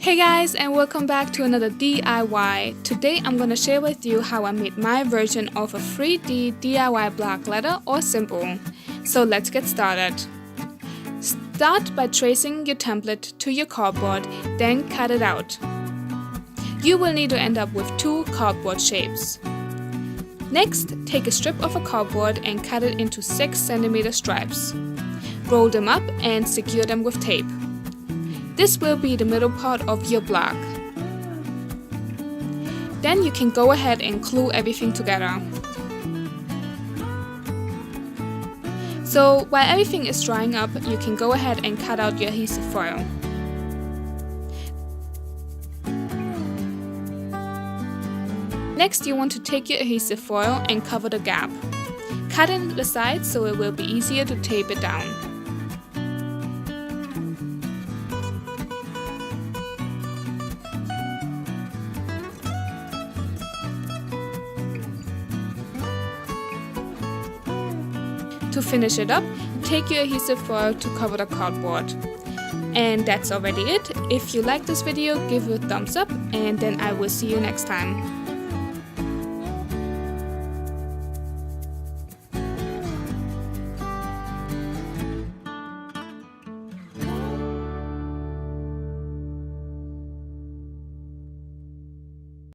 Hey guys, and welcome back to another DIY. Today I'm gonna share with you how I made my version of a 3D DIY block letter or symbol. So let's get started. Start by tracing your template to your cardboard, then cut it out. You will need to end up with two cardboard shapes. Next, take a strip of a cardboard and cut it into 6 cm stripes. Roll them up and secure them with tape. This will be the middle part of your block. Then you can go ahead and glue everything together. So while everything is drying up, you can go ahead and cut out your adhesive foil. Next, you want to take your adhesive foil and cover the gap. Cut in the sides so it will be easier to tape it down. To finish it up, take your adhesive foil to cover the cardboard. And that's already it. If you like this video, give it a thumbs up and then I will see you next time.